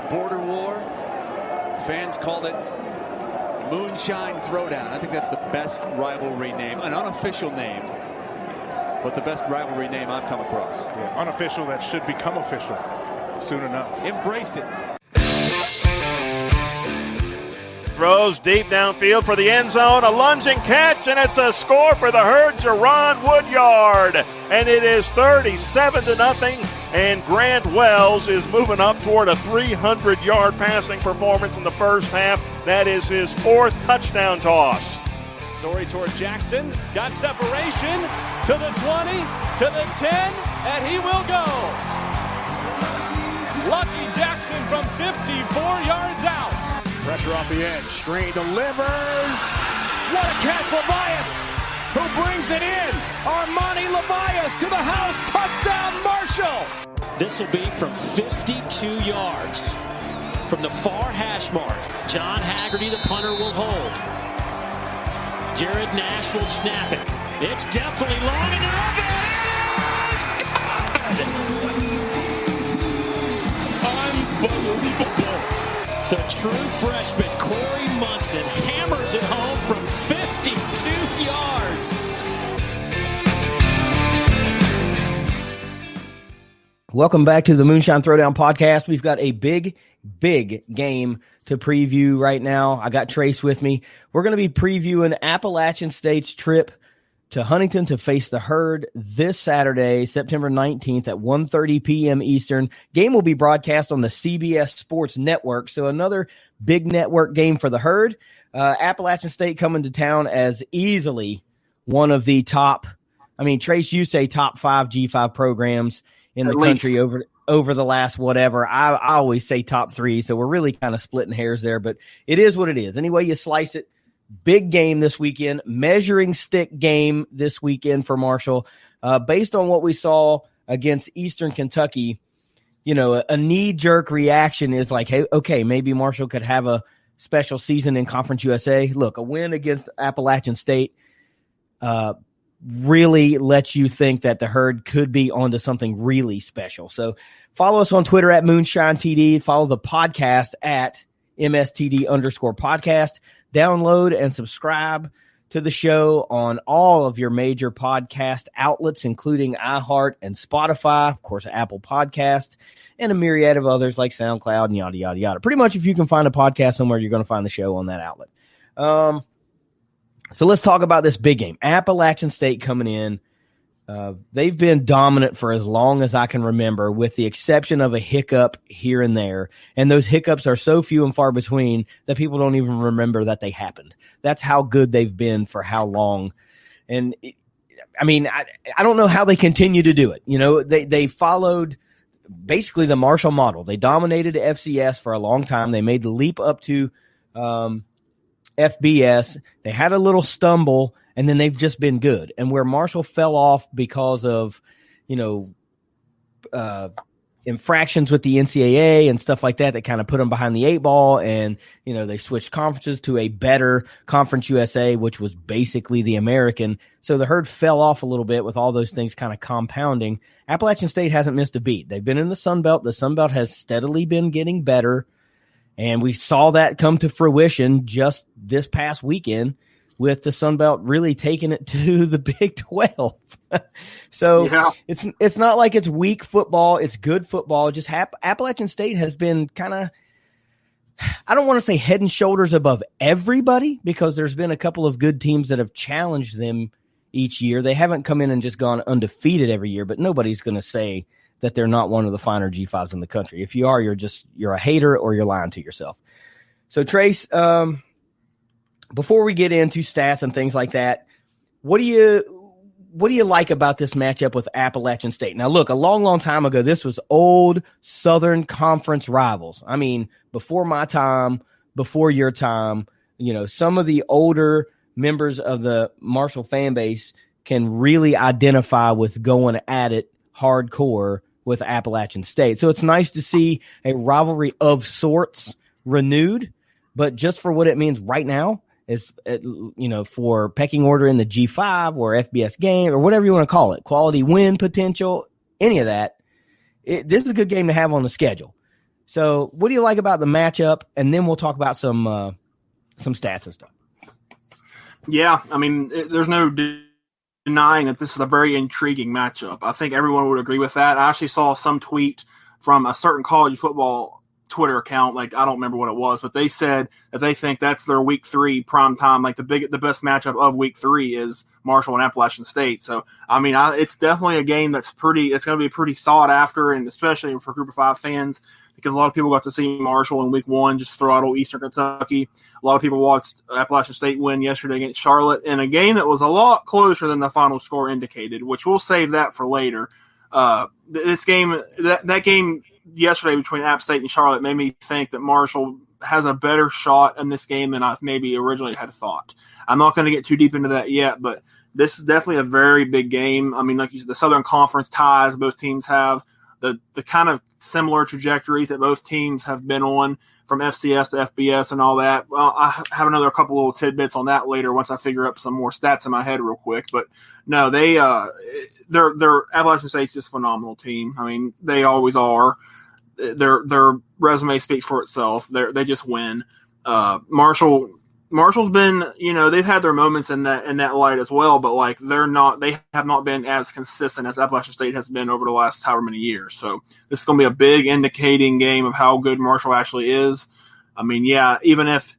border war. Fans called it Moonshine Throwdown. I think that's the best rivalry name, an unofficial name, but the best rivalry name I've come across. Yeah, unofficial that should become official soon enough. Embrace it. Throws deep downfield for the end zone, a lunging catch, and it's a score for the Herd, Jerron Woodyard. And it is 37-0, and Grant Wells is moving up toward a 300-yard passing performance in the first half. That is his 4th touchdown toss. Story toward Jackson, got separation to the 20, to the 10, and he will go. Lucky Jackson from 54 yards out. Pressure off the edge. Screen delivers. What a catch, Levias, who brings it in. Armani Levias to the house. Touchdown, Marshall. This will be from 52 yards from the far hash mark. John Haggerty, the punter, will hold. Jared Nash will snap it. It's definitely long enough. It is good. Unbelievable. The true freshman, Corey Munson, hammers it home from 52 yards. Welcome back to the Moonshine Throwdown podcast. We've got a big game to preview right now. I got Trace with me. We're going to be previewing Appalachian State's trip to Huntington to face the Herd this Saturday, September 19th at 1:30 p.m. Eastern. Game will be broadcast on the CBS Sports Network, so another big network game for the Herd. Appalachian State coming to town as easily one of the top, Trace, you say top 5 G5 programs in the country over the last whatever. I always say top 3, so we're really kind of splitting hairs there, but it is what it is. Any way you slice it, big game this weekend, measuring stick game this weekend for Marshall. Based on what we saw against Eastern Kentucky, a knee-jerk reaction is like, hey, okay, maybe Marshall could have a special season in Conference USA. Look, a win against Appalachian State really lets you think that the Herd could be onto something really special. So follow us on Twitter at MoonshineTD. Follow the podcast at MSTD_podcast. Download and subscribe to the show on all of your major podcast outlets, including iHeart and Spotify, of course, Apple Podcast, and a myriad of others like SoundCloud and yada, yada, yada. Pretty much if you can find a podcast somewhere, you're going to find the show on that outlet. So let's talk about this big game. Appalachian State coming in. They've been dominant for as long as I can remember, with the exception of a hiccup here and there. And those hiccups are so few and far between that people don't even remember that they happened. That's how good they've been for how long. And I don't know how they continue to do it. They followed basically the Marshall model. They dominated the FCS for a long time. They made the leap up to FBS. They had a little stumble, and then they've just been good. And where Marshall fell off because of, infractions with the NCAA and stuff like that, that kind of put them behind the 8 ball. And, they switched conferences to a better Conference USA, which was basically the American. So the Herd fell off a little bit with all those things kind of compounding. Appalachian State hasn't missed a beat. They've been in the Sun Belt. The Sun Belt has steadily been getting better. And we saw that come to fruition just this past weekend, with the Sun Belt really taking it to the Big 12. So yeah. It's not like it's weak football. It's good football. Just Appalachian State has been kind of, I don't want to say head and shoulders above everybody, because there's been a couple of good teams that have challenged them each year. They haven't come in and just gone undefeated every year, but nobody's going to say that they're not one of the finer G5s in the country. If you are, you're a hater, or you're lying to yourself. So Trace, before we get into stats and things like that, what do you like about this matchup with Appalachian State? Now, look, a long time ago, this was old Southern Conference rivals. Before my time, before your time, some of the older members of the Marshall fan base can really identify with going at it hardcore with Appalachian State. So it's nice to see a rivalry of sorts renewed, but just for what it means right now, is, for pecking order in the G5 or FBS game or whatever you want to call it, quality win potential, any of that, this is a good game to have on the schedule. So what do you like about the matchup? And then we'll talk about some stats and stuff. Yeah, I mean, there's no denying that this is a very intriguing matchup. I think everyone would agree with that. I actually saw some tweet from a certain college football Twitter account, like I don't remember what it was, but they said that they think that's their week 3 prime time, like the best matchup of week 3 is Marshall and Appalachian State. So I mean, it's definitely a game it's going to be pretty sought after, and especially for Group of 5 fans, because a lot of people got to see Marshall in week 1 just throw out old Eastern Kentucky. A lot of people watched Appalachian State win yesterday against Charlotte in a game that was a lot closer than the final score indicated, which we'll save that for later. This game, that game yesterday between App State and Charlotte made me think that Marshall has a better shot in this game than I maybe originally had thought. I'm not going to get too deep into that yet, but this is definitely a very big game. I mean, like you said, the Southern Conference ties both teams have, the kind of similar trajectories that both teams have been on from FCS to FBS and all that. Well, I have another couple little tidbits on that later once I figure up some more stats in my head real quick. But no, they're Appalachian State's just a phenomenal team. I mean, they always are. Their resume speaks for itself. They just win. Marshall's been, they've had their moments in that light as well, but like they have not been as consistent as Appalachian State has been over the last however many years. So this is going to be a big indicating game of how good Marshall actually is. I mean, yeah, even if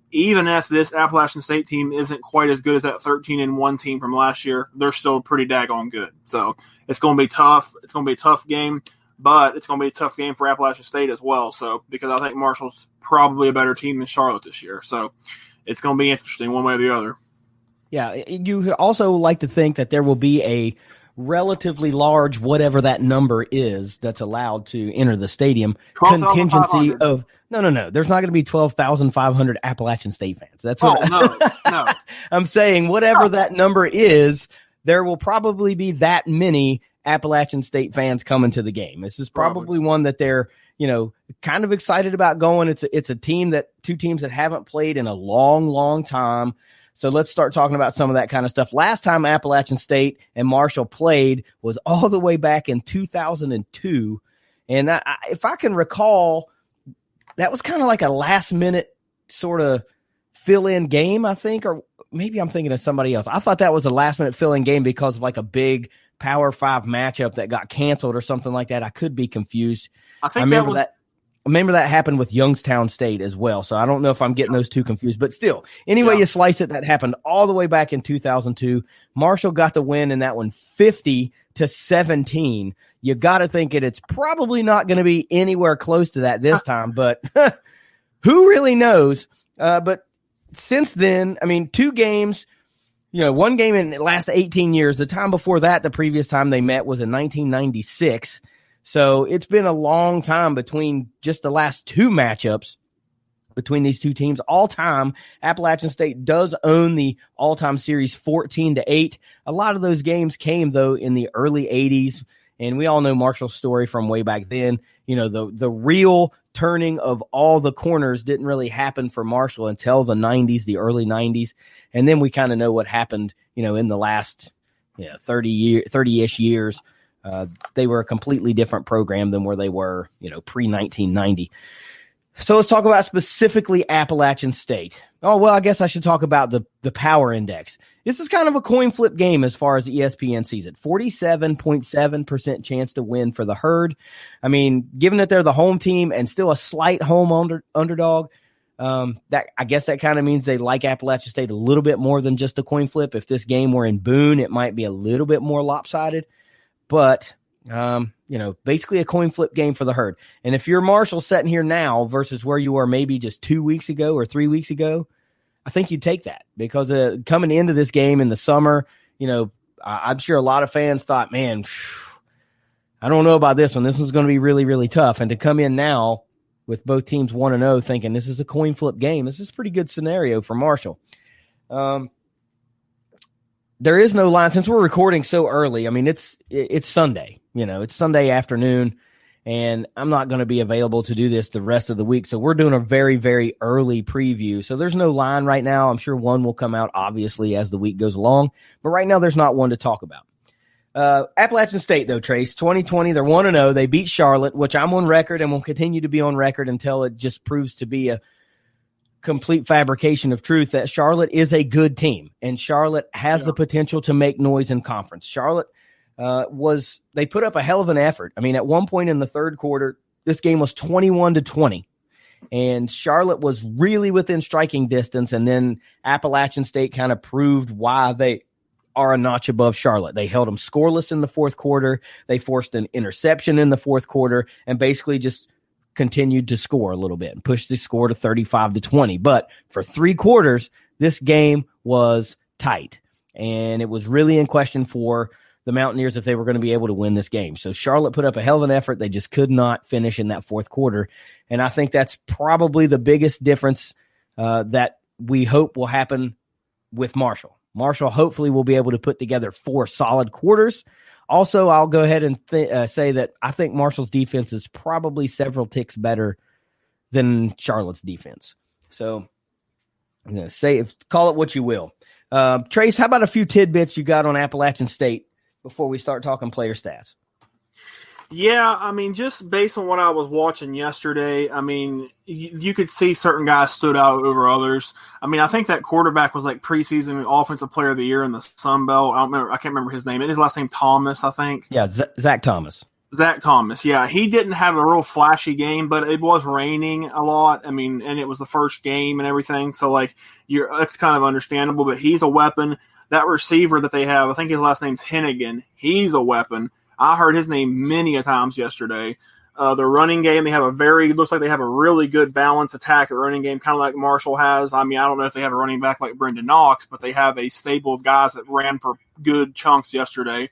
this Appalachian State team isn't quite as good as that 13-1 team from last year, they're still pretty daggone good. So it's going to be tough. It's going to be a tough game, but it's going to be a tough game for Appalachian State as well. So because I think Marshall's probably a better team than Charlotte this year. So it's going to be interesting one way or the other. Yeah, you also like to think that there will be a relatively large, whatever that number is, that's allowed to enter the stadium. Contingency of no. There's not going to be 12,500 Appalachian State fans. That's what. No. I'm saying whatever that number is, there will probably be that many Appalachian State fans coming to the game. This is probably one that they're, kind of excited about going. It's a team two teams that haven't played in a long, long time. So let's start talking about some of that kind of stuff. Last time Appalachian State and Marshall played was all the way back in 2002. And if I can recall, that was kind of like a last minute sort of fill-in game, I think, or maybe I'm thinking of somebody else. I thought that was a last minute fill-in game because of like a big Power 5 matchup that got canceled or something like that. I could be confused. I remember that happened with Youngstown State as well. So I don't know if I'm getting those two confused, but still, anyway, you slice it, that happened all the way back in 2002. Marshall got the win in that one, 50-17. You got to think it's probably not going to be anywhere close to that this time, but who really knows? But since then, I mean, 2 games, one game in the last 18 years. The time before that, the previous time they met was in 1996. So it's been a long time between just the last 2 matchups between these two teams. All time, Appalachian State does own the all-time series 14-8. A lot of those games came, though, in the early 80s. And we all know Marshall's story from way back then. The real turning of all the corners didn't really happen for Marshall until the 90s, the early 90s. And then we kind of know what happened, in the last 30-ish years. They were a completely different program than where they were, pre-1990. So let's talk about specifically Appalachian State. Oh, well, I guess I should talk about the power index. This is kind of a coin flip game as far as ESPN sees it. 47.7% chance to win for the Herd. I mean, given that they're the home team and still a slight home underdog, that I guess that kind of means they like Appalachian State a little bit more than just a coin flip. If this game were in Boone, it might be a little bit more lopsided. But, basically a coin flip game for the Herd. And if you're Marshall sitting here now versus where you were maybe just 2 weeks ago or 3 weeks ago, I think you'd take that because coming into this game in the summer, I'm sure a lot of fans thought, man, I don't know about this one. This one's going to be really, really tough. And to come in now with both teams 1-0 thinking this is a coin flip game, this is a pretty good scenario for Marshall. There is no line since we're recording so early. I mean, it's Sunday, it's Sunday afternoon, and I'm not going to be available to do this the rest of the week. So we're doing a very, very early preview. So there's no line right now. I'm sure one will come out obviously as the week goes along, but right now there's not one to talk about. Appalachian State, though, Trace, 2020, they're 1-0. They beat Charlotte, which I'm on record and will continue to be on record until it just proves to be a complete fabrication of truth that Charlotte is a good team, and Charlotte has the potential to make noise in conference. Charlotte they put up a hell of an effort. I mean, at one point in the third quarter, this game was 21-20, and Charlotte was really within striking distance, and then Appalachian State kind of proved why they are a notch above Charlotte. They held them scoreless in the fourth quarter. They forced an interception in the fourth quarter and basically just continued to score a little bit and pushed the score to 35-20. But for 3 quarters, this game was tight, and it was really in question for the Mountaineers if they were going to be able to win this game. So Charlotte put up a hell of an effort. They just could not finish in that fourth quarter, and I think that's probably the biggest difference that we hope will happen with Marshall. Marshall hopefully will be able to put together 4 solid quarters. Also, I'll go ahead and say that I think Marshall's defense is probably several ticks better than Charlotte's defense. So, call it what you will. Trace, how about a few tidbits you got on Appalachian State before we start talking player stats? Yeah, I mean, just based on what I was watching yesterday, I mean, you could see certain guys stood out over others. I mean, I think that quarterback was like preseason offensive player of the year in the Sun Belt. I can't remember his name. His last name Thomas, I think. Yeah, Zach Thomas. Zach Thomas, yeah. He didn't have a real flashy game, but it was raining a lot. I mean, and it was the first game and everything. So, like, that's kind of understandable, but he's a weapon. That receiver that they have, I think his last name's Hennigan. He's a weapon. I heard his name many a times yesterday. The running game, looks like they have a really good balanced attack at running game, kind of like Marshall has. I mean, I don't know if they have a running back like Brendan Knox, but they have a stable of guys that ran for good chunks yesterday.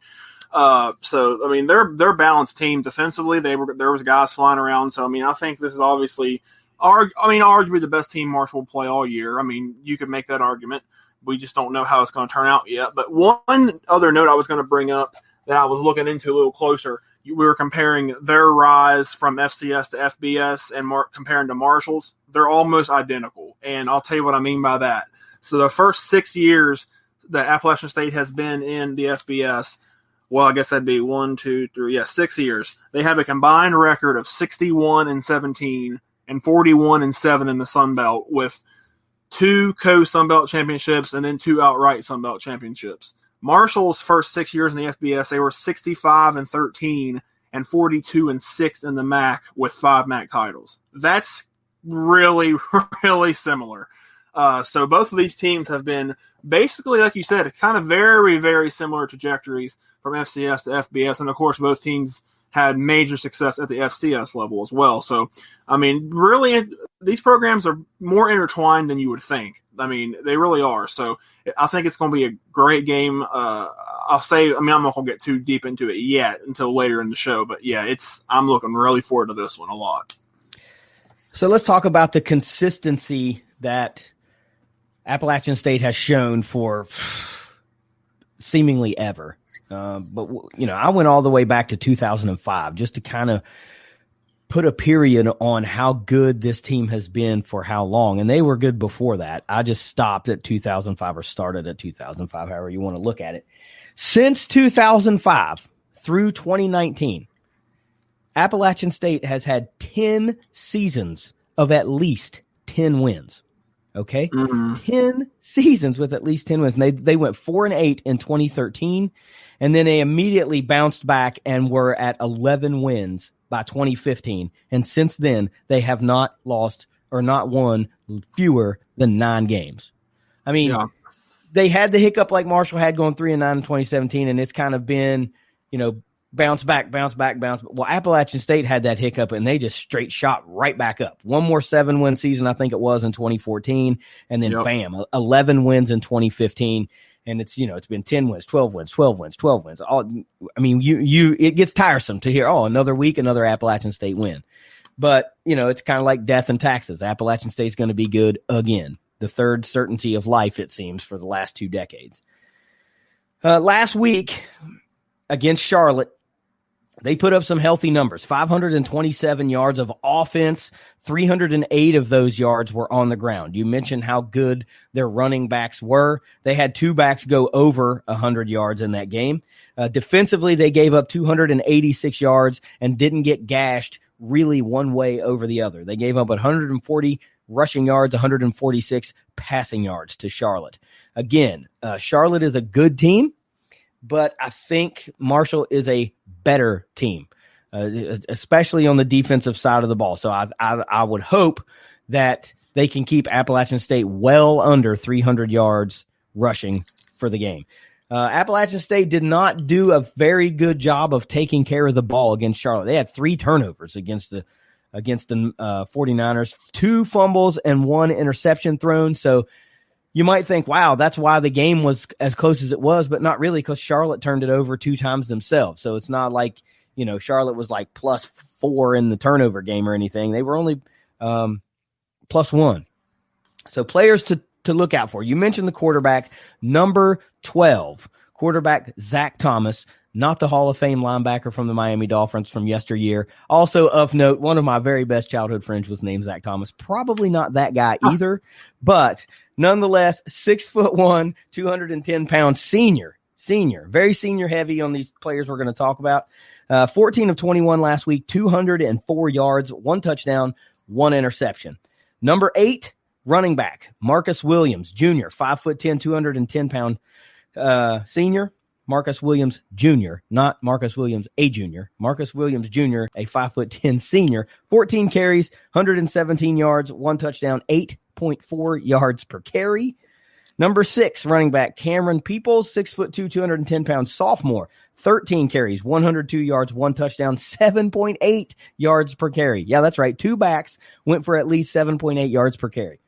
So, I mean, they're a balanced team defensively. There was guys flying around. So, I mean, I think this is obviously, arguably the best team Marshall will play all year. I mean, you could make that argument. We just don't know how it's going to turn out yet. But one other note I was going to bring up that I was looking into a little closer, we were comparing their rise from FCS to FBS and comparing to Marshall's. They're almost identical, and I'll tell you what I mean by that. So the first 6 years that Appalachian State has been in the FBS, well, I guess that'd be 6 years. They have a combined record of 61-17 and 41-7 in the Sun Belt, with 2 co-Sun Belt championships and then 2 outright Sun Belt championships. Marshall's first 6 years in the FBS, they were 65-13 and 42-6 in the MAC with 5 MAC titles. That's really, really similar. So both of these teams have been basically, like you said, kind of very, very similar trajectories from FCS to FBS. And, of course, both teams had major success at the FCS level as well. So, I mean, really, these programs are more intertwined than you would think. I mean, they really are. So I think it's going to be a great game. I'm not going to get too deep into it yet until later in the show. But, yeah, I'm looking really forward to this one a lot. So let's talk about the consistency that Appalachian State has shown for seemingly ever. But, I went all the way back to 2005 just to kind of put a period on how good this team has been for how long. And they were good before that. I just stopped at 2005 or started at 2005, however you want to look at it. Since 2005 through 2019, Appalachian State has had 10 seasons of at least 10 wins. Okay? 10 seasons with at least 10 wins. And they went 4-8 in 2013, and then they immediately bounced back and were at 11 wins by 2015. And since then, they have not lost or not won fewer than 9 games. I mean, They had the hiccup like Marshall had going 3-9 in 2017, and it's kind of been, bounce back. Well, Appalachian State had that hiccup, and they just straight shot right back up. One more 7-win season, I think it was, in 2014, and then bam, 11 wins in 2015. And it's been 10 wins, 12 wins. It gets tiresome to hear, another week, another Appalachian State win. But, it's kind of like death and taxes. Appalachian State's going to be good again. The third certainty of life, it seems, for the last 2 decades. Last week against Charlotte, They put up some healthy numbers, 527 yards of offense, 308 of those yards were on the ground. You mentioned how good their running backs were. They had 2 backs go over 100 yards in that game. Defensively, they gave up 286 yards and didn't get gashed really one way over the other. They gave up 140 rushing yards, 146 passing yards to Charlotte. Again, Charlotte is a good team, but I think Marshall is a better team, especially on the defensive side of the ball. So I would hope that they can keep Appalachian State well under 300 yards rushing for the game. Appalachian State did not do a very good job of taking care of the ball against Charlotte. They had 3 turnovers against the 49ers, 2 fumbles and 1 interception thrown. So you might think, wow, that's why the game was as close as it was, but not really, because Charlotte turned it over 2 times themselves. So it's not like, Charlotte was like +4 in the turnover game or anything. They were only +1. So players to look out for. You mentioned the quarterback, number 12, quarterback Zach Thomas, not the Hall of Fame linebacker from the Miami Dolphins from yesteryear. Also of note, one of my very best childhood friends was named Zach Thomas. Probably not that guy either, but nonetheless, 6'1", 210-pound senior, very senior heavy on these players we're going to talk about. 14 of 21 last week, 204 yards, 1 touchdown, 1 interception. Number 8, running back Marcus Williams Jr., 5'10", 210-pound senior. Marcus Williams Jr., not Marcus Williams a junior. Marcus Williams Jr., a 5'10" senior, 14 carries, 117 yards, 1 touchdown, 8.4 yards per carry. Number 6, running back Cameron Peoples, 6'2", 210-pound sophomore, 13 carries, 102 yards, 1 touchdown, 7.8 yards per carry. Yeah, that's right. 2 backs went for at least 7.8 yards per carry.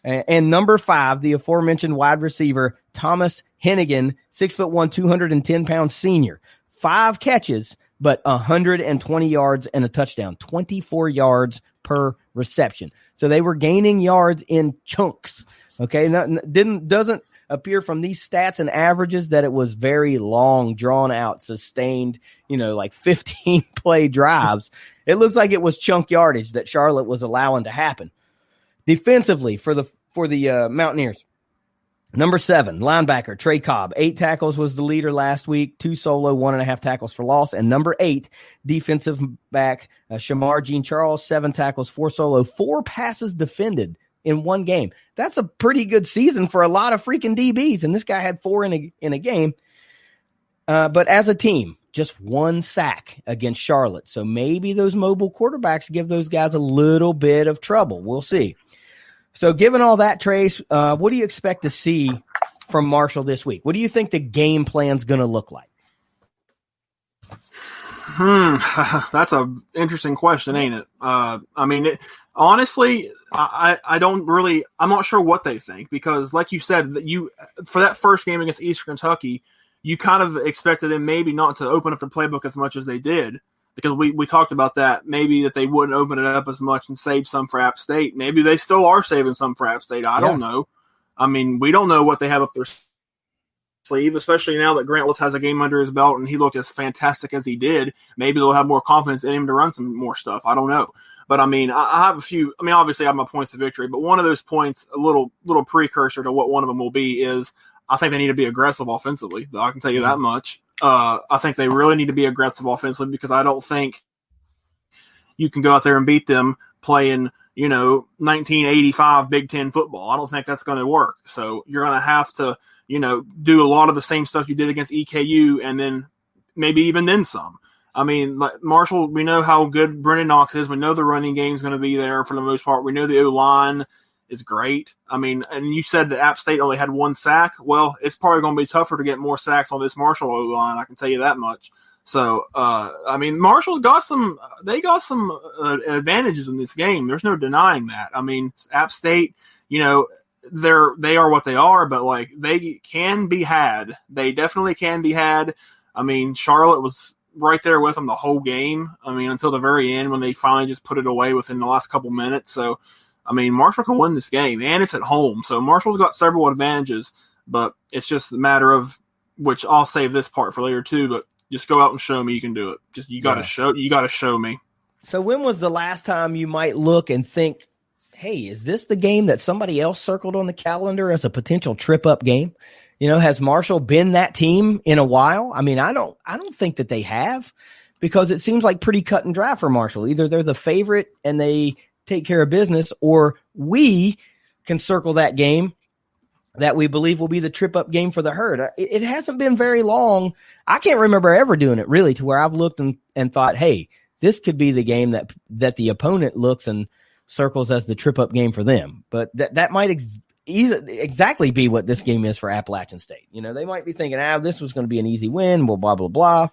And number 5, the aforementioned wide receiver, Thomas Hennigan, 6'1", 210-pound senior, 5 catches, but 120 yards and a touchdown, 24 yards per reception. So they were gaining yards in chunks. Okay, doesn't appear from these stats and averages that it was very long, drawn out, sustained, like 15 play drives. It looks like it was chunk yardage that Charlotte was allowing to happen. Defensively for the Mountaineers, number 7, linebacker Trey Cobb, 8 tackles was the leader last week, 2 solo, 1.5 tackles for loss. And number 8, defensive back Shamar Jean Charles, 7 tackles, 4 solo, 4 passes defended in 1 game. That's a pretty good season for a lot of freaking DBs, and this guy had 4 in a game. But as a team, just 1 sack against Charlotte. So maybe those mobile quarterbacks give those guys a little bit of trouble. We'll see. So given all that, Trace, what do you expect to see from Marshall this week? What do you think the game plan's going to look like? That's an interesting question, ain't it? Honestly, I don't really – I'm not sure what they think, because like you said, for that first game against Eastern Kentucky, you kind of expected them maybe not to open up the playbook as much as they did, because we talked about that, maybe that they wouldn't open it up as much and save some for App State. Maybe they still are saving some for App State. I don't know. We don't know what they have up their sleeve, especially now that Grant has a game under his belt and he looked as fantastic as he did. Maybe they'll have more confidence in him to run some more stuff. I don't know. But, I have a few – obviously I have my points of victory, but one of those points, a little precursor to what one of them will be, is I think they need to be aggressive offensively. I can tell you that much. I think they really need to be aggressive offensively, because I don't think you can go out there and beat them playing, 1985 Big Ten football. I don't think that's going to work. So you're going to have to, do a lot of the same stuff you did against EKU, and then maybe even then some. Like Marshall, we know how good Brendan Knox is. We know the running game is going to be there for the most part. We know the O-line is great. And you said that App State only had 1 sack. Well, it's probably going to be tougher to get more sacks on this Marshall O-line. I can tell you that much. So, Marshall's got some advantages in this game. There's no denying that. App State, they are what they are, but they can be had. They definitely can be had. Charlotte was right there with them the whole game. Until the very end, when they finally just put it away within the last couple minutes. So, Marshall can win this game, and it's at home. So Marshall's got several advantages, but it's just a matter of, which I'll save this part for later too, but Just go out and show me you can do it. Just you got to show me. So when was the last time you might look and think, hey, is this the game that somebody else circled on the calendar as a potential trip-up game? Has Marshall been that team in a while? I mean, I don't think that they have, because it seems like pretty cut and dry for Marshall. Either they're the favorite and they take care of business, or we can circle that game that we believe will be the trip-up game for the Herd. It hasn't been very long. I can't remember ever doing it, really, to where I've looked and thought, hey, this could be the game that the opponent looks and circles as the trip-up game for them. But that might exactly be what this game is for Appalachian State. They might be thinking, this was going to be an easy win, blah, blah, blah,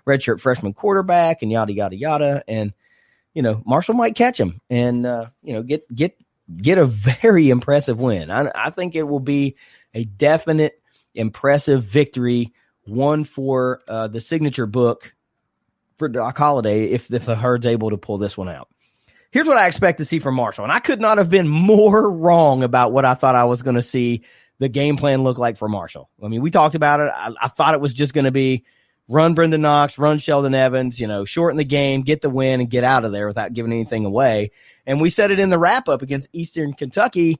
redshirt freshman quarterback, and yada, yada, yada. And, Marshall might catch him and, get a very impressive win. I think it will be a definite impressive victory, one for the signature book for Doc Holliday if the Herd's able to pull this one out. Here's what I expect to see from Marshall, and I could not have been more wrong about what I thought I was going to see the game plan look like for Marshall. I mean, we talked about it. I thought it was just going to be run Brendan Knox, run Sheldon Evans, shorten the game, get the win, and get out of there without giving anything away. And we said it in the wrap-up against Eastern Kentucky.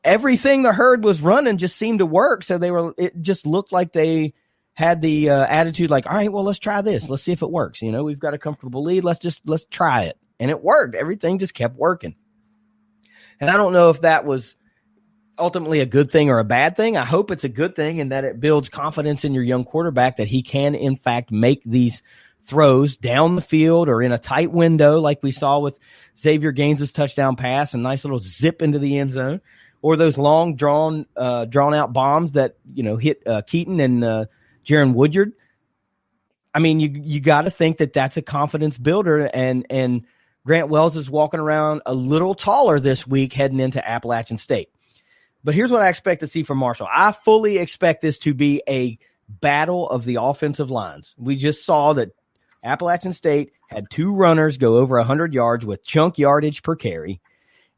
Everything the Herd was running just seemed to work, so it just looked like they had the attitude like, all right, well, let's try this. Let's see if it works. We've got a comfortable lead. Let's try it. And it worked. Everything just kept working. And I don't know if that was ultimately a good thing or a bad thing. I hope it's a good thing and that it builds confidence in your young quarterback that he can, in fact, make these throws down the field or in a tight window like we saw with Xavier Gaines' touchdown pass, a nice little zip into the end zone, or those long drawn out bombs that, hit Keaton and Jaron Woodyard. I mean, you got to think that that's a confidence builder, and Grant Wells is walking around a little taller this week heading into Appalachian State. But here's what I expect to see from Marshall. I fully expect this to be a battle of the offensive lines. We just saw that Appalachian State had two runners go over 100 yards with chunk yardage per carry.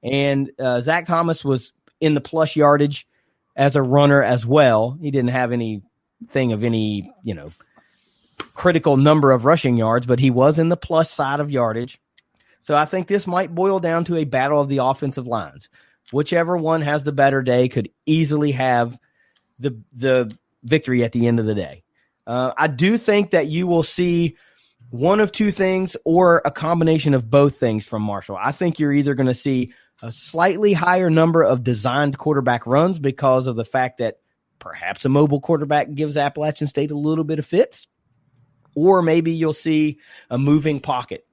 And Zach Thomas was in the plus yardage as a runner as well. He didn't have anything of any, critical number of rushing yards, but he was in the plus side of yardage. So I think this might boil down to a battle of the offensive lines. Whichever one has the better day could easily have the victory at the end of the day. I do think that you will see one of two things or a combination of both things from Marshall. I think you're either going to see a slightly higher number of designed quarterback runs because of the fact that perhaps a mobile quarterback gives Appalachian State a little bit of fits, or maybe you'll see a moving pocket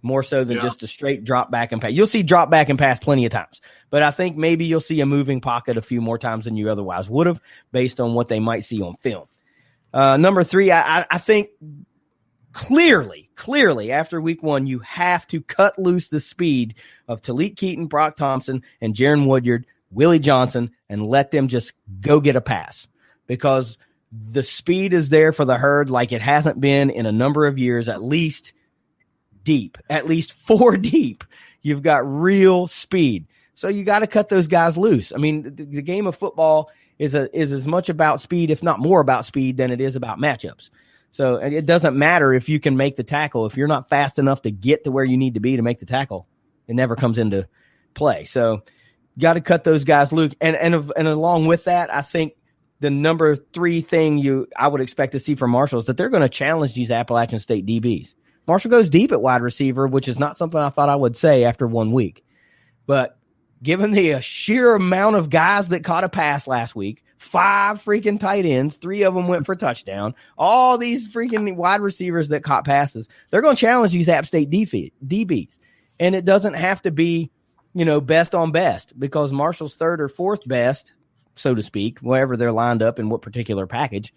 more so than just a straight drop back and pass. You'll see drop back and pass plenty of times, but I think maybe you'll see a moving pocket a few more times than you otherwise would have based on what they might see on film. Number three, I think clearly after week one, you have to cut loose the speed of Talik Keaton, Brock Thompson, and Jaron Woodyard, Willie Johnson, and let them just go get a pass, because the speed is there for the Herd like it hasn't been in a number of years, at least four deep. You've got real speed. So you got to cut those guys loose. I mean, the game of football is as much about speed, if not more about speed, than it is about matchups. So it doesn't matter if you can make the tackle. If you're not fast enough to get to where you need to be to make the tackle, it never comes into play. So you got to cut those guys loose. And along with that, I think the number three thing I would expect to see from Marshall is that they're going to challenge these Appalachian State DBs. Marshall goes deep at wide receiver, which is not something I thought I would say after 1 week. But given the sheer amount of guys that caught a pass last week, 5 freaking tight ends, 3 of them went for touchdown, all these freaking wide receivers that caught passes, they're going to challenge these App State DBs. And it doesn't have to be, best on best, because Marshall's third or fourth best, so to speak, wherever they're lined up in what particular package,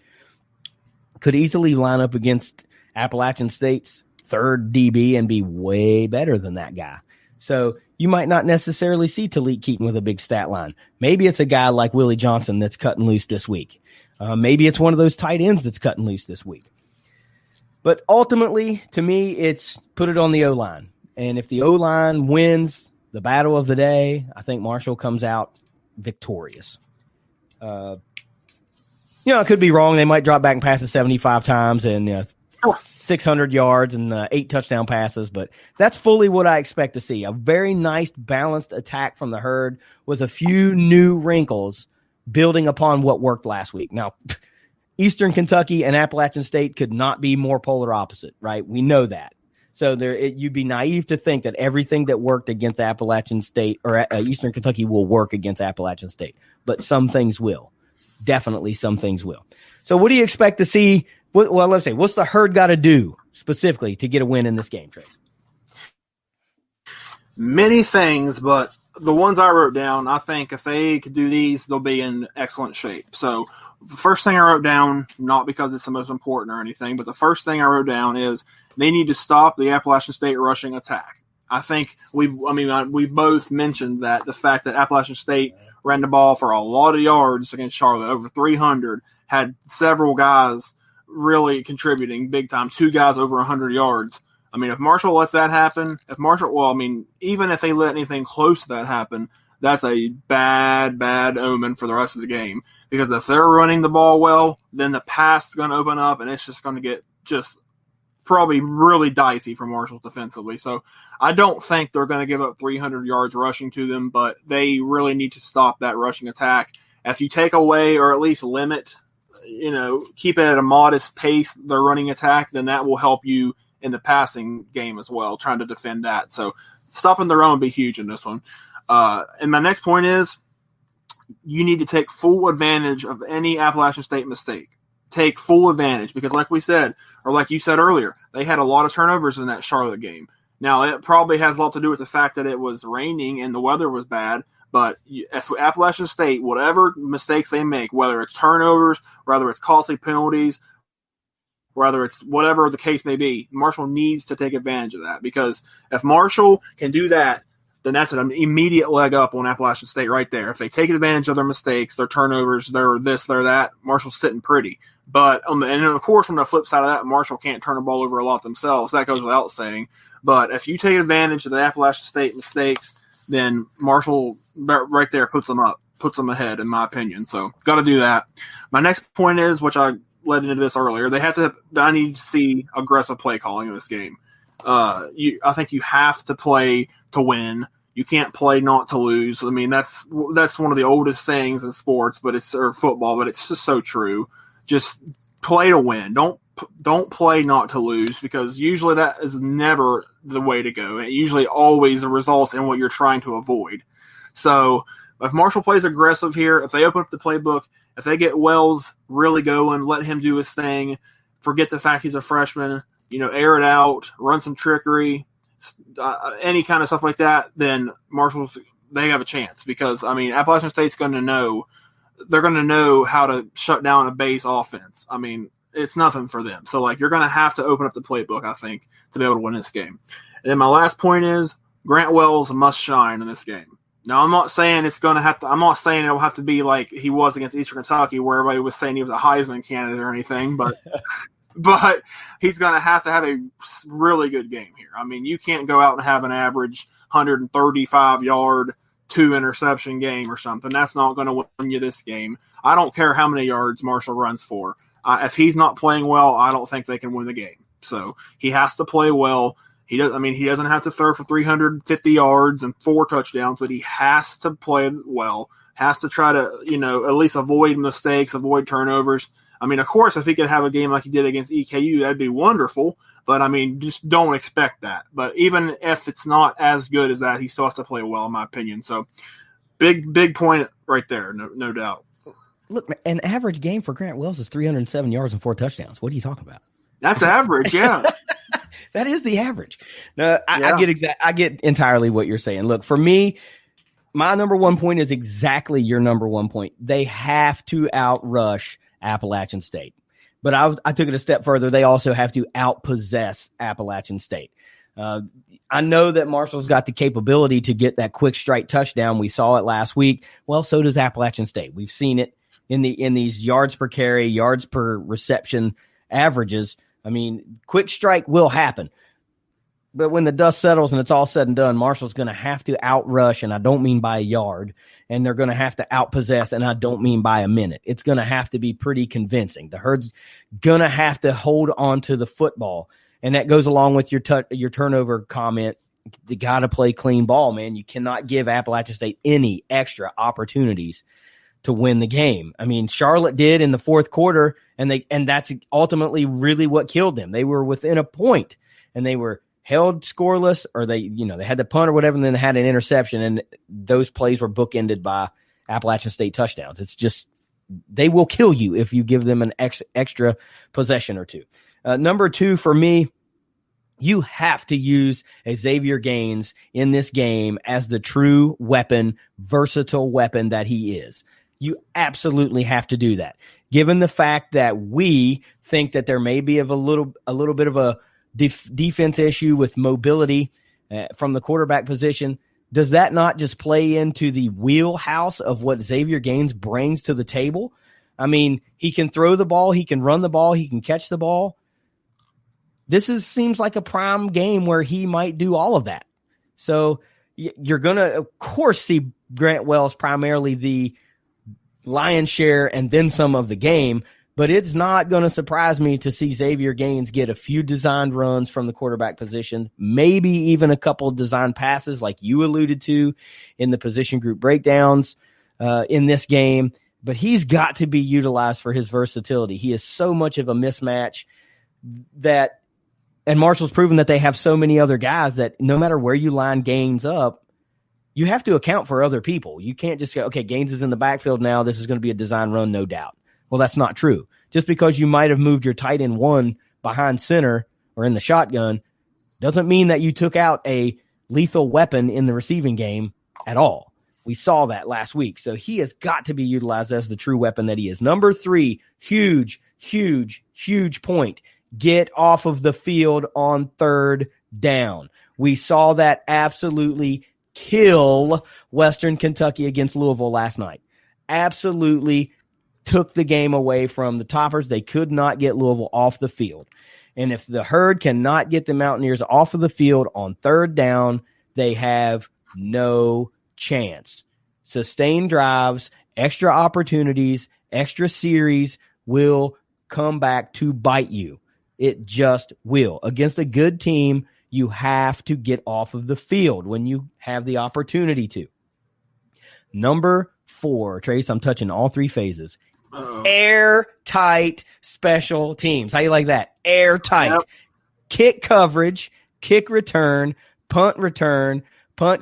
could easily line up against Appalachian State's third DB and be way better than that guy. So you might not necessarily see Talik Keaton with a big stat line. Maybe it's a guy like Willie Johnson that's cutting loose this week. Maybe it's one of those tight ends that's cutting loose this week. But ultimately, to me, it's put it on the O-line. And if the O-line wins the battle of the day, I think Marshall comes out victorious. I could be wrong. They might drop back and pass it 75 times and 600 yards and 8 touchdown passes, but that's fully what I expect to see. A very nice, balanced attack from the Herd with a few new wrinkles building upon what worked last week. Now, Eastern Kentucky and Appalachian State could not be more polar opposite, right? We know that. So you'd be naive to think that everything that worked against Appalachian State or Eastern Kentucky will work against Appalachian State, but some things will. Definitely some things will. So what do you expect to see? Well, let's say, what's the Herd got to do specifically to get a win in this game, Trace? Many things, but the ones I wrote down, I think if they could do these, they'll be in excellent shape. So the first thing I wrote down, not because it's the most important or anything, but the first thing I wrote down is they need to stop the Appalachian State rushing attack. I think we both mentioned that the fact that Appalachian State ran the ball for a lot of yards against Charlotte, over 300, had several guys really contributing big time, 2 guys over 100 yards. I mean, if Marshall lets that happen, even if they let anything close to that happen, that's a bad, bad omen for the rest of the game. Because if they're running the ball well, then the pass is going to open up, and it's just going to get just probably really dicey for Marshall defensively. So I don't think they're going to give up 300 yards rushing to them, but they really need to stop that rushing attack. If you take away or at least limit, keep it at a modest pace, their running attack, then that will help you in the passing game as well, trying to defend that. So stopping the run would be huge in this one. And my next point is you need to take full advantage of any Appalachian State mistake. Take full advantage because like we said, or like you said earlier, they had a lot of turnovers in that Charlotte game. Now, it probably has a lot to do with the fact that it was raining and the weather was bad, but if Appalachian State, whatever mistakes they make, whether it's turnovers, whether it's costly penalties, whether it's whatever the case may be, Marshall needs to take advantage of that because if Marshall can do that, then that's an immediate leg up on Appalachian State right there. If they take advantage of their mistakes, their turnovers, their this, their that, Marshall's sitting pretty. But and of course, on the flip side of that, Marshall can't turn the ball over a lot themselves. That goes without saying. But if you take advantage of the Appalachian State mistakes, then Marshall right there puts them ahead, in my opinion. So got to do that. My next point is, which I led into this earlier, I need to see aggressive play calling in this game. I think you have to play to win. You can't play not to lose. I mean, that's one of the oldest sayings in sports, or football, but it's just so true. Just play to win. Don't play not to lose because usually that is never the way to go. It usually always results in what you're trying to avoid. So if Marshall plays aggressive here, if they open up the playbook, if they get Wells really going, let him do his thing, forget the fact he's a freshman, air it out, run some trickery, any kind of stuff like that, then they have a chance because, Appalachian State's going to know. They're going to know how to shut down a base offense. It's nothing for them. So, you're going to have to open up the playbook, I think, to be able to win this game. And then my last point is Grant Wells must shine in this game. Now, I'm not saying I'm not saying it'll have to be like he was against Eastern Kentucky where everybody was saying he was a Heisman candidate or anything, but but he's going to have a really good game here. You can't go out and have an average 135-yard, 2-interception game or something. That's not going to win you this game. I don't care how many yards Marshall runs for. If he's not playing well, I don't think they can win the game. So he has to play well. He doesn't have to throw for 350 yards and 4 touchdowns, but he has to play well, has to try to, at least avoid mistakes, avoid turnovers. Of course, if he could have a game like he did against EKU, that'd be wonderful. But, just don't expect that. But even if it's not as good as that, he still has to play well, in my opinion. So, big point right there, no doubt. Look, an average game for Grant Wells is 307 yards and 4 touchdowns. What are you talking about? That's average, yeah. That is the average. No, I get entirely what you're saying. Look, for me, my number one point is exactly your number one point. They have to outrush Appalachian State. But I took it a step further. They also have to outpossess Appalachian State. I know that Marshall's got the capability to get that quick strike touchdown. We saw it last week. Well, so does Appalachian State. We've seen it in these yards per carry, yards per reception averages. Quick strike will happen. But when the dust settles and it's all said and done, Marshall's going to have to outrush, and I don't mean by a yard, and they're going to have to outpossess, and I don't mean by a minute. It's going to have to be pretty convincing. The Herd's going to have to hold on to the football, and that goes along with your turnover comment. You got to play clean ball, man. You cannot give Appalachian State any extra opportunities to win the game. I mean, Charlotte did in the fourth quarter, and that's ultimately really what killed them. They were within a point, and they were held scoreless, or they had the punt or whatever, and then they had an interception, and those plays were bookended by Appalachian State touchdowns. It's just, they will kill you if you give them an extra possession or two. Number two for me, you have to use Xavier Gaines in this game as the true weapon, versatile weapon that he is. You absolutely have to do that. Given the fact that we think that there may be a little bit of a defense issue with mobility from the quarterback position, does that not just play into the wheelhouse of what Xavier Gaines brings to the table? I mean, he can throw the ball, he can run the ball, he can catch the ball. This seems like a prime game where he might do all of that. So you're going to, of course, see Grant Wells primarily the lion's share and then some of the game, but it's not going to surprise me to see Xavier Gaines get a few designed runs from the quarterback position, maybe even a couple of designed passes like you alluded to in the position group breakdowns in this game. But he's got to be utilized for his versatility. He is so much of a mismatch that, and Marshall's proven that they have so many other guys that no matter where you line Gaines up, you have to account for other people. You can't just go, okay, Gaines is in the backfield now, this is going to be a design run, no doubt. Well, that's not true. Just because you might have moved your tight end one behind center or in the shotgun doesn't mean that you took out a lethal weapon in the receiving game at all. We saw that last week. So he has got to be utilized as the true weapon that he is. Number three, huge point. Get off of the field on third down. We saw that absolutely kill Western Kentucky against Louisville last night. Absolutely took the game away from the Toppers. They could not get Louisville off the field. And if the Herd cannot get the Mountaineers off of the field on third down, they have no chance. Sustained drives, extra opportunities, extra series will come back to bite you. It just will. Against a good team, you have to get off of the field when you have the opportunity to. Number four, Trace, I'm touching all three phases. Airtight special teams. How you like that? Airtight. Yep. Kick coverage, kick return, punt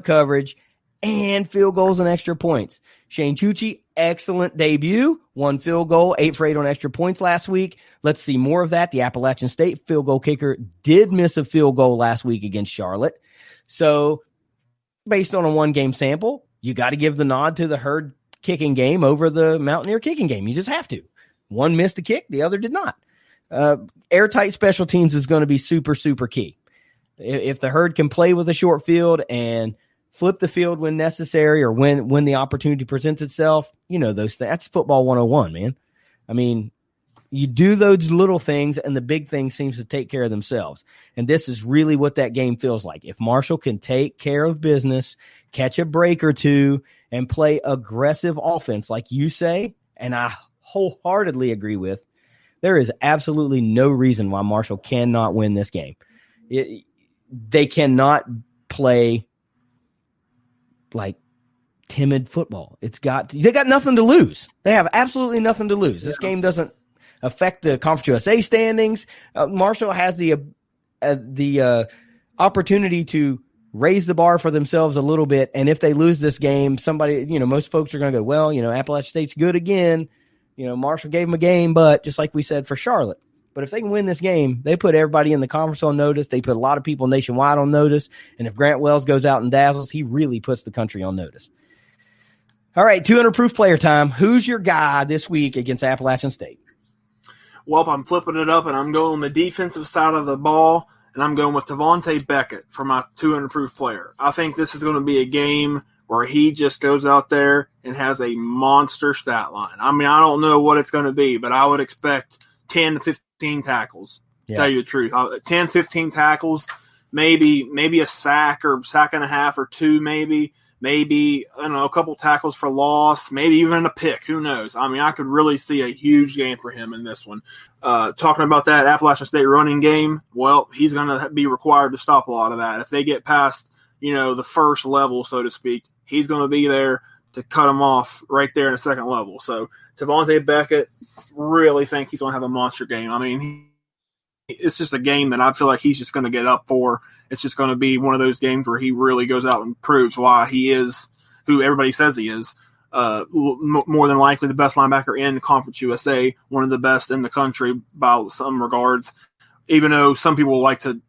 coverage, and field goals and extra points. Shane Tucci, excellent debut. 1 field goal, 8 for 8 on extra points last week. Let's see more of that. The Appalachian State field goal kicker did miss a field goal last week against Charlotte. So based on a 1-game sample, you got to give the nod to the Herd kicking game over the Mountaineer kicking game. You just have to. One missed a kick, the other did not. Airtight special teams is going to be super key. If the Herd can play with a short field and flip the field when necessary or when the opportunity presents itself, you know those things. That's football 101, man. I mean, you do those little things and the big things seems to take care of themselves. And this is really what that game feels like. If Marshall can take care of business, catch a break or two, and play aggressive offense like you say, and I wholeheartedly agree with, there is absolutely no reason why Marshall cannot win this game. They cannot play like timid football. They got nothing to lose. They have absolutely nothing to lose. This game doesn't affect the Conference USA standings. Marshall has the opportunity to raise the bar for themselves a little bit. And if they lose this game, most folks are going to go, well, Appalachian State's good again. Marshall gave them a game, but just like we said for Charlotte. But if they can win this game, they put everybody in the conference on notice. They put a lot of people nationwide on notice. And if Grant Wells goes out and dazzles, he really puts the country on notice. All right, 200 proof player time. Who's your guy this week against Appalachian State? Well, I'm flipping it up, and I'm going on the defensive side of the ball, and I'm going with Devontae Beckett for my 200 proof player. I think this is going to be a game where he just goes out there and has a monster stat line. I mean, I don't know what it's going to be, but I would expect 10 to 15 tackles, to tell you the truth. 10, 15 tackles, maybe a sack or sack and a half or two, maybe I don't know, a couple tackles for loss, maybe even a pick. Who knows? I mean, I could really see a huge game for him in this one. Talking about that Appalachian State running game, well, he's going to be required to stop a lot of that. If they get past, the first level, so to speak, he's going to be there to cut them off right there in the second level. So Tavante Beckett, really think he's going to have a monster game. I mean, it's just a game that I feel like he's just going to get up for. It's just going to be one of those games where he really goes out and proves why he is who everybody says he is. More than likely the best linebacker in Conference USA, one of the best in the country by some regards, even though some people like to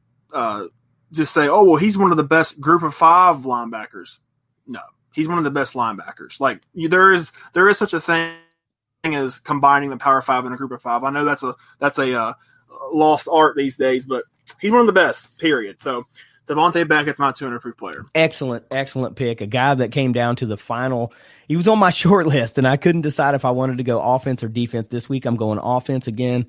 just say, oh, well, he's one of the best group of five linebackers. No, he's one of the best linebackers. Like there is such a thing as combining the Power Five and a group of five. I know that's a lost art these days, but he's one of the best, period. So Tavante Beckett's my 200 proof player. Excellent pick. A guy that came down to the final. He was on my short list, and I couldn't decide if I wanted to go offense or defense. This week I'm going offense again.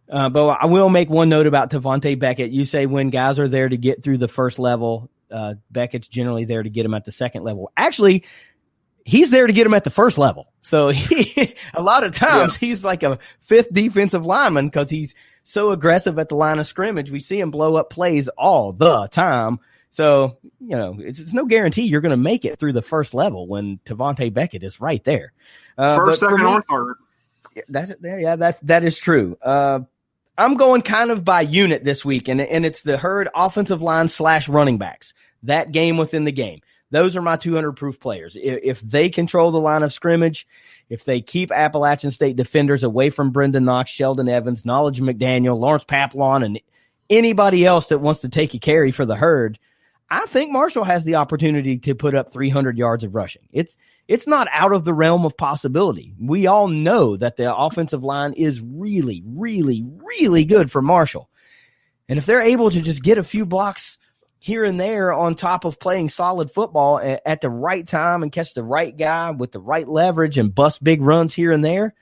But I will make one note about Tavante Beckett. You say when guys are there to get through the first level, Beckett's generally there to get him at the second level. Actually, he's there to get him at the first level. So a lot of times he's like a fifth defensive lineman because he's so aggressive at the line of scrimmage. We see him blow up plays all the time. So, it's no guarantee you're going to make it through the first level when Tavante Beckett is right there. First, second, or third. That is true. I'm going kind of by unit this week, and it's the Herd offensive line / running backs. That game within the game. Those are my 200 proof players. If they control the line of scrimmage, if they keep Appalachian State defenders away from Brendan Knox, Sheldon Evans, Knowledge McDaniel, Lawrence Paplon, and anybody else that wants to take a carry for the Herd, I think Marshall has the opportunity to put up 300 yards of rushing. It's not out of the realm of possibility. We all know that the offensive line is really, really, really good for Marshall. And if they're able to just get a few blocks here and there on top of playing solid football at the right time and catch the right guy with the right leverage and bust big runs here and there,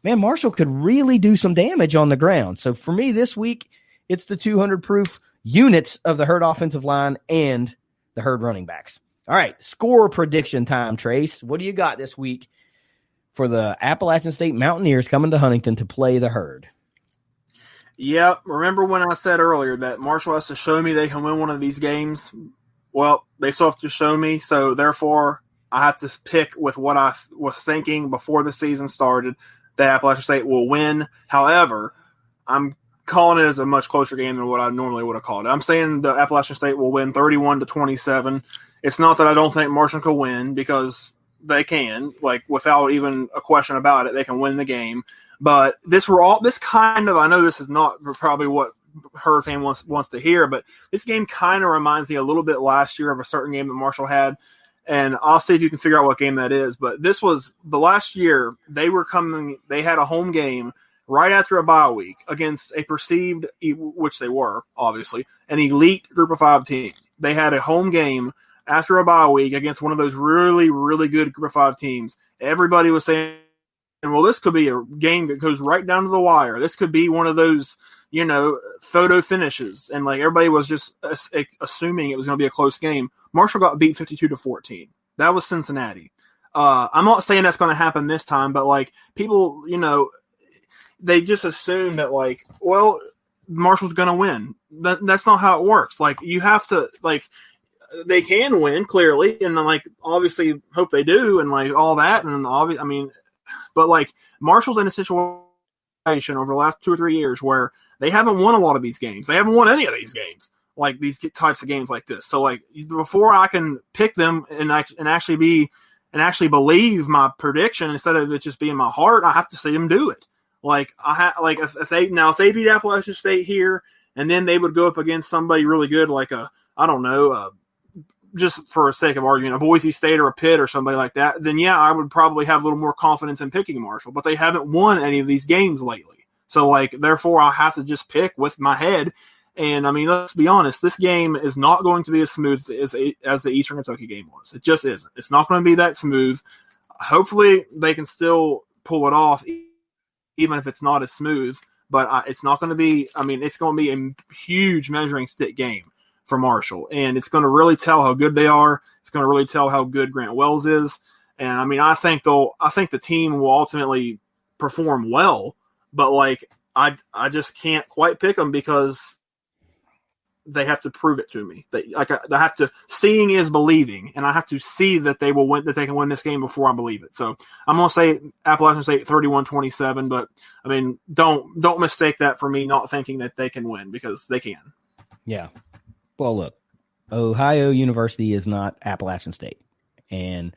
man, Marshall could really do some damage on the ground. So for me this week, it's the 200 proof units of the Herd offensive line and the Herd running backs. All right, score prediction time, Trace. What do you got this week for the Appalachian State Mountaineers coming to Huntington to play the Herd? Yep. Remember when I said earlier that Marshall has to show me they can win one of these games? Well, they still have to show me, so therefore I have to pick with what I was thinking before the season started that Appalachian State will win. However, I'm calling it as a much closer game than what I normally would have called it. I'm saying the Appalachian State will win 31-27. It's not that I don't think Marshall could win, because they can, like without even a question about it, they can win the game. But I know this is not probably what Herd fan wants to hear, but this game kind of reminds me a little bit last year of a certain game that Marshall had. And I'll see if you can figure out what game that is. But this was the last year they had a home game right after a bye week against a perceived, which they were, obviously, an elite group of five team. They had a home game after a bye week against one of those really, really good group of five teams. Everybody was saying, well, this could be a game that goes right down to the wire. This could be one of those, photo finishes. And like everybody was just assuming it was going to be a close game. Marshall got beat 52-14. That was Cincinnati. I'm not saying that's going to happen this time, but like people, they just assume that like, well, Marshall's going to win. That's not how it works. Like you have to they can win clearly, and like obviously hope they do, and like all that, and but like Marshall's in a situation over the last 2 or 3 years where they haven't won a lot of these games. They haven't won any of these games, like these types of games like this. So like before I can pick them and actually believe my prediction instead of it just being my heart, I have to see them do it. Like if they beat Appalachian State here, and then they would go up against somebody really good like just for the sake of argument, a Boise State or a Pitt or somebody like that, then yeah, I would probably have a little more confidence in picking Marshall. But they haven't won any of these games lately, so like therefore I have to just pick with my head. And let's be honest, this game is not going to be as smooth as the Eastern Kentucky game was. It just isn't. It's not going to be that smooth. Hopefully, they can still pull it off, even if it's not as smooth. But it's not going to be. It's going to be a huge measuring stick game. for Marshall, and it's going to really tell how good they are. It's going to really tell how good Grant Wells is. And I mean, I think the team will ultimately perform well, but like I just can't quite pick them because they have to prove it to me. I have to. Seeing is believing, and I have to see that they will win, that they can win this game before I believe it. So I'm going to say Appalachian State 31-27, but I mean, don't mistake that for me not thinking that they can win, because they can. Yeah. Well, look, Ohio University is not Appalachian State, and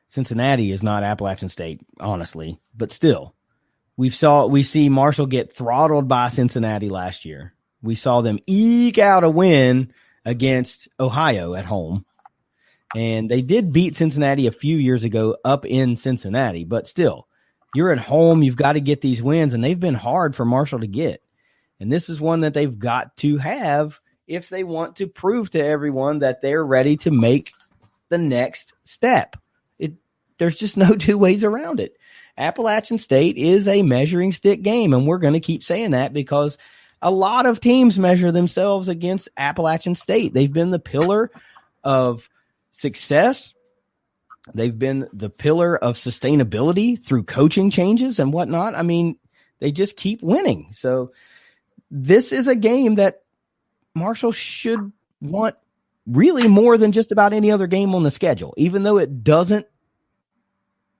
Cincinnati is not Appalachian State, honestly, but still, we see Marshall get throttled by Cincinnati last year. We saw them eke out a win against Ohio at home, and they did beat Cincinnati a few years ago up in Cincinnati, but still, you're at home, you've got to get these wins, and they've been hard for Marshall to get, and this is one that they've got to have if they want to prove to everyone that they're ready to make the next step. There's just no two ways around it. Appalachian State is a measuring stick game, and we're going to keep saying that because a lot of teams measure themselves against Appalachian State. They've been the pillar of success. They've been the pillar of sustainability through coaching changes and whatnot. I mean, they just keep winning. So this is a game that Marshall should want really more than just about any other game on the schedule, even though it doesn't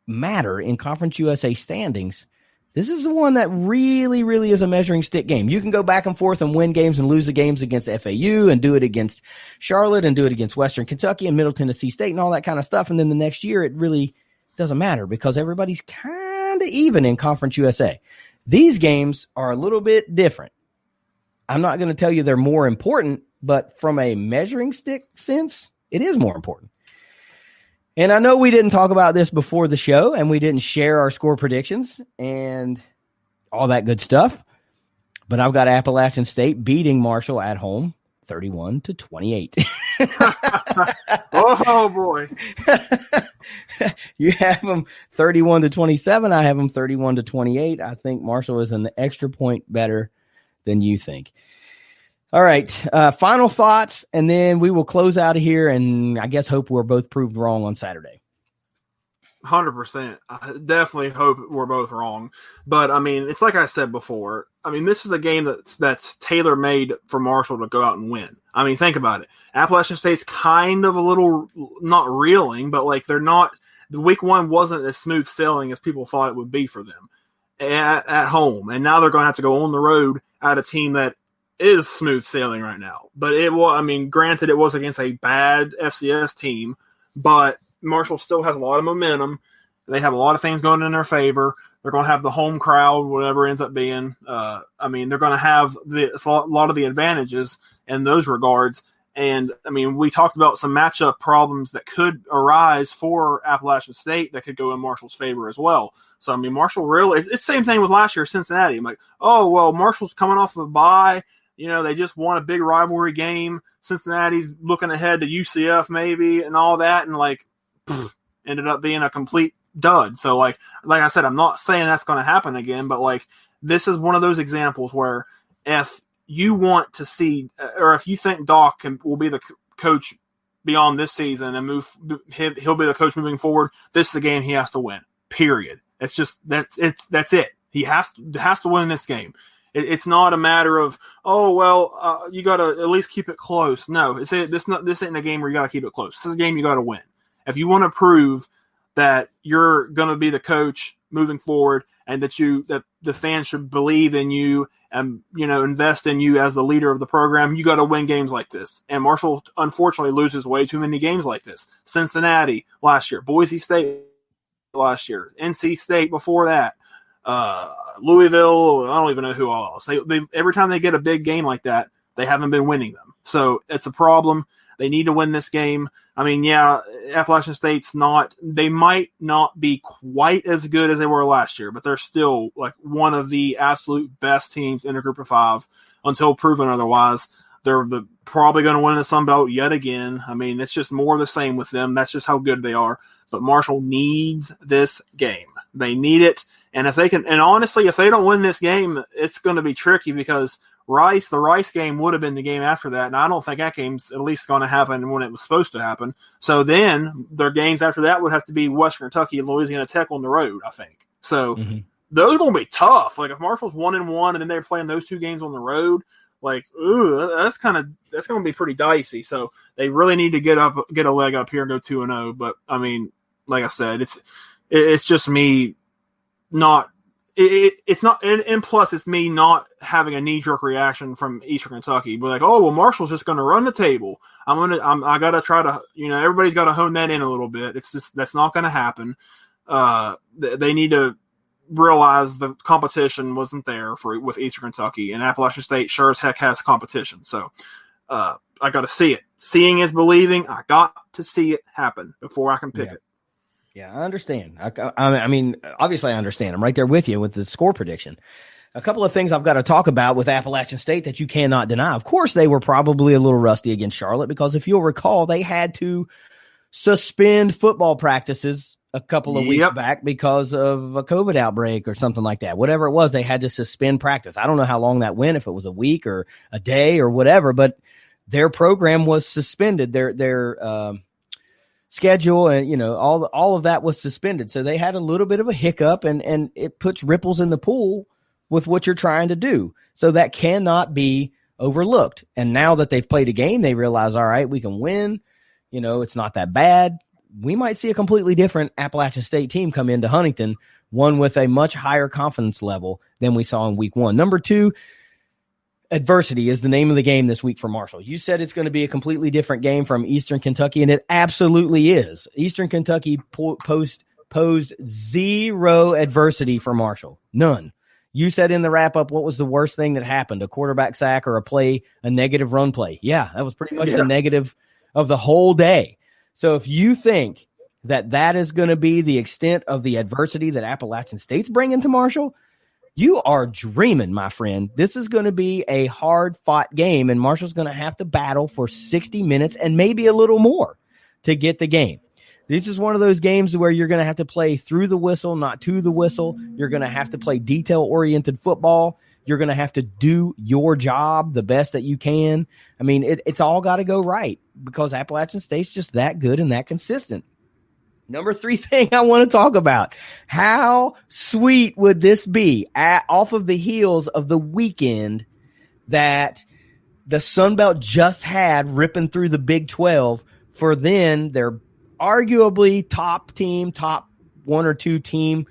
matter in Conference USA standings. This is the one that really, really is a measuring stick game. You can go back and forth and win games and lose the games against FAU and do it against Charlotte and do it against Western Kentucky and Middle Tennessee State and all that kind of stuff. And then the next year, it really doesn't matter because everybody's kind of even in Conference USA. These games are a little bit different. I'm not going to tell you they're more important, but from a measuring stick sense, it is more important. And I know we didn't talk about this before the show, and we didn't share our score predictions and all that good stuff, but I've got Appalachian State beating Marshall at home 31-28. Oh boy. You have them 31-27. I have them 31-28. I think Marshall is an extra point better than you think. All right. Final thoughts, and then we will close out of here, and I guess hope we're both proved wrong on Saturday. 100%. I definitely hope we're both wrong. But, I mean, it's like I said before. I mean, this is a game that's tailor-made for Marshall to go out and win. I mean, think about it. Appalachian State's kind of a little not reeling, but, like, they're not – the week one wasn't as smooth sailing as people thought it would be for them at home. And now they're going to have to go on the road at a team that is smooth sailing right now. But it was, I mean, granted, it was against a bad FCS team, but Marshall still has a lot of momentum. They have a lot of things going in their favor. They're going to have the home crowd, whatever it ends up being. I mean, they're going to have a lot of the advantages in those regards. And, I mean, we talked about some matchup problems that could arise for Appalachian State that could go in Marshall's favor as well. So, I mean, Marshall really – it's the same thing with last year, Cincinnati. I'm like, oh, well, Marshall's coming off of a bye. You know, they just won a big rivalry game. Cincinnati's looking ahead to UCF maybe and all that, and, like, ended up being a complete dud. So, like I said, I'm not saying that's going to happen again, but, like, this is one of those examples where if you want to see, or if you think Doc will be the coach beyond this season and he'll be the coach moving forward, this is the game he has to win, period. It's just that's it. He has to win this game. It's not a matter of, oh, well, you got to at least keep it close. No, this ain't a game where you got to keep it close. This is a game you got to win. If you want to prove that you're going to be the coach moving forward and that the fans should believe in you and, you know, invest in you as the leader of the program, you got to win games like this. And Marshall, unfortunately, loses way too many games like this. Cincinnati last year, Boise State last year, NC State before that. Louisville, I don't even know who else. They every time they get a big game like that, they haven't been winning them. So it's a problem. They need to win this game. I mean, yeah, Appalachian State's they might not be quite as good as they were last year, but they're still like one of the absolute best teams in a group of five until proven otherwise. They're probably going to win the Sun Belt yet again. I mean, it's just more of the same with them. That's just how good they are. But Marshall needs this game. They need it. And if they can, and honestly, if they don't win this game, it's going to be tricky because Rice, the Rice game would have been the game after that, and I don't think that game's at least going to happen when it was supposed to happen. So then their games after that would have to be Western Kentucky and Louisiana Tech on the road, I think. So those are going to be tough. Like if Marshall's 1-1 and then they're playing those 2 games on the road, like that's going to be pretty dicey. So they really need to get a leg up here and go 2-0. But I mean, like I said, it's just me not. It's not, and plus it's me not having a knee-jerk reaction from Eastern Kentucky. We're like, oh well, Marshall's just going to run the table. I got to try to, everybody's got to hone that in a little bit. It's just that's not going to happen. They need to realize the competition wasn't there with Eastern Kentucky, and Appalachian State sure as heck has competition. So I got to see it. Seeing is believing. I got to see it happen before I can pick it. Yeah, I understand. I mean, obviously I understand. I'm right there with you with the score prediction. A couple of things I've got to talk about with Appalachian State that you cannot deny. Of course, they were probably a little rusty against Charlotte because if you'll recall, they had to suspend football practices a couple of weeks back because of a COVID outbreak or something like that. Whatever it was, they had to suspend practice. I don't know how long that went, if it was a week or a day or whatever, but their program was suspended. Their schedule and all of that was suspended, so they had a little bit of a hiccup, and it puts ripples in the pool with what you're trying to do. So that cannot be overlooked. And now that they've played a game, they realize, all right, we can win. It's not that bad. We might see a completely different Appalachian State team come into Huntington, one with a much higher confidence level than we saw in week 1. Number 2, adversity is the name of the game this week for Marshall. You said it's going to be a completely different game from Eastern Kentucky, and it absolutely is. Eastern Kentucky posed zero adversity for Marshall. None. You said in the wrap-up, what was the worst thing that happened? A quarterback sack or a negative run play? Yeah, that was pretty much the negative of the whole day. So if you think that is going to be the extent of the adversity that Appalachian State's bringing to Marshall, you are dreaming, my friend. This is going to be a hard-fought game, and Marshall's going to have to battle for 60 minutes and maybe a little more to get the game. This is one of those games where you're going to have to play through the whistle, not to the whistle. You're going to have to play detail-oriented football. You're going to have to do your job the best that you can. I mean, it's all got to go right because Appalachian State's just that good and that consistent. Number 3 thing I want to talk about. How sweet would this be off of the heels of the weekend that the Sun Belt just had ripping through the Big 12 for then their arguably top 1 or 2 team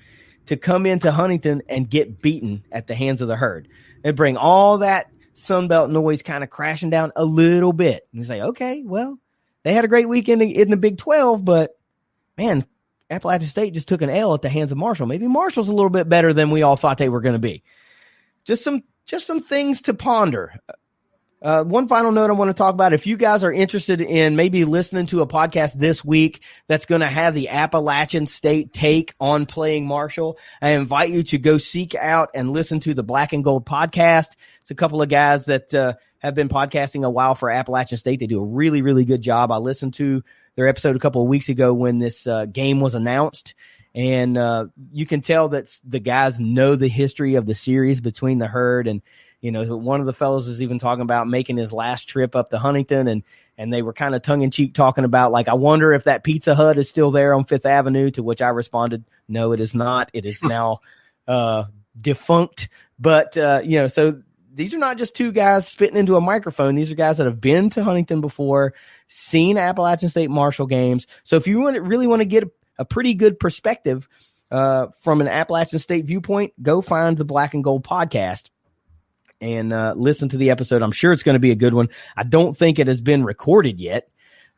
to come into Huntington and get beaten at the hands of the Herd and bring all that Sun Belt noise kind of crashing down a little bit. And you say, okay, well, they had a great weekend in the Big 12, but man, Appalachian State just took an L at the hands of Marshall. Maybe Marshall's a little bit better than we all thought they were going to be. Just some things to ponder. One final note I want to talk about. If you guys are interested in maybe listening to a podcast this week that's going to have the Appalachian State take on playing Marshall, I invite you to go seek out and listen to the Black and Gold podcast. It's a couple of guys that have been podcasting a while for Appalachian State. They do a really, really good job. I listened to their episode a couple of weeks ago when this game was announced, and you can tell that the guys know the history of the series between the Herd, and one of the fellows is even talking about making his last trip up to Huntington, and they were kind of tongue-in-cheek talking about, like, I wonder if that Pizza Hut is still there on Fifth Avenue, to which I responded, no, it is not. It is now defunct. But, so these are not just 2 guys spitting into a microphone. These are guys that have been to Huntington before, seen Appalachian State Marshall games. So if you really want to get a pretty good perspective from an Appalachian State viewpoint, go find the Black and Gold podcast and listen to the episode. I'm sure it's going to be a good one. I don't think it has been recorded yet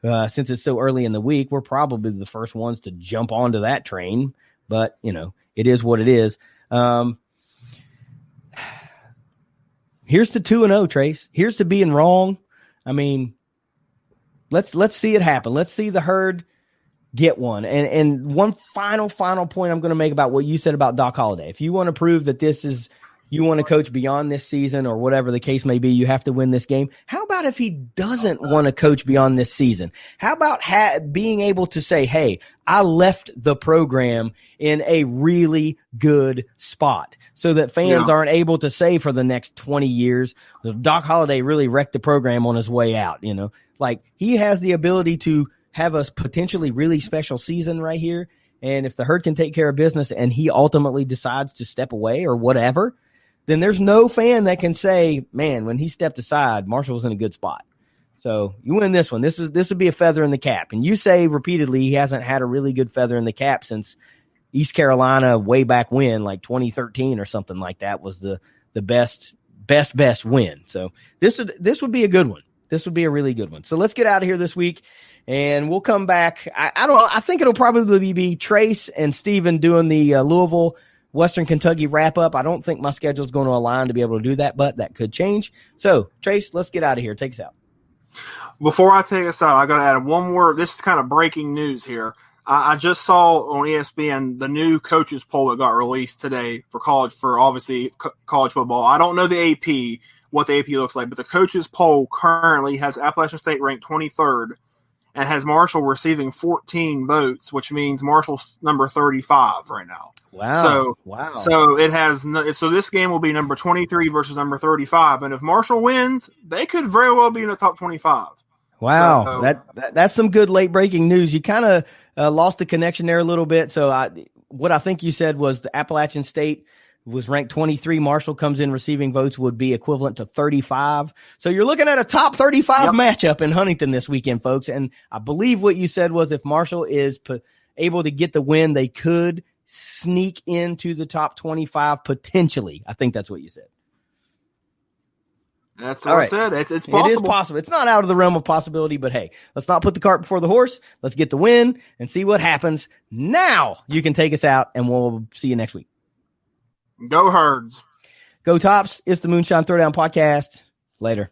since it's so early in the week. We're probably the first ones to jump onto that train, but it is what it is. Here's to 2-0, Trace. Here's to being wrong. I mean, let's see it happen. Let's see the Herd get one. And one final point I'm going to make about what you said about Doc Holliday. If you want to prove that this is you want to coach beyond this season or whatever the case may be, you have to win this game. How about if he doesn't want to coach beyond this season? How about being able to say, hey, I left the program in a really good spot so that fans aren't able to say for the next 20 years, Doc Holliday really wrecked the program on his way out. Like he has the ability to have a potentially really special season right here. And if the Herd can take care of business and he ultimately decides to step away or whatever, then there's no fan that can say, man, when he stepped aside, Marshall was in a good spot. So you win this one. This would be a feather in the cap. And you say repeatedly he hasn't had a really good feather in the cap since East Carolina way back when, like 2013 or something like that was the best win. So this would be a good one. This would be a really good one. So let's get out of here this week. And we'll come back. I think it'll probably be Trace and Steven doing the Louisville, Western Kentucky wrap up. I don't think my schedule is going to align to be able to do that, but that could change. So, Trace, let's get out of here. Take us out. Before I take us out, I got to add one more. This is kind of breaking news here. I just saw on ESPN the new coaches poll that got released today for college football. I don't know the AP, what the AP looks like, but the coaches poll currently has Appalachian State ranked 23rd. And has Marshall receiving 14 votes, which means Marshall's number 35 right now. Wow. So it has. So this game will be number 23 versus number 35, and if Marshall wins, they could very well be in the top 25. Wow, so, that's some good late breaking news. You kind of lost the connection there a little bit. So what I think you said was the Appalachian State was ranked 23. Marshall comes in receiving votes would be equivalent to 35. So you're looking at a top 35 matchup in Huntington this weekend, folks. And I believe what you said was if Marshall is able to get the win, they could sneak into the top 25 potentially. I think that's what you said. That's what I said. It's possible. It is possible. It's not out of the realm of possibility, but hey, let's not put the cart before the horse. Let's get the win and see what happens. Now you can take us out, and we'll see you next week. Go Herds. Go Tops. It's the Moonshine Throwdown podcast. Later.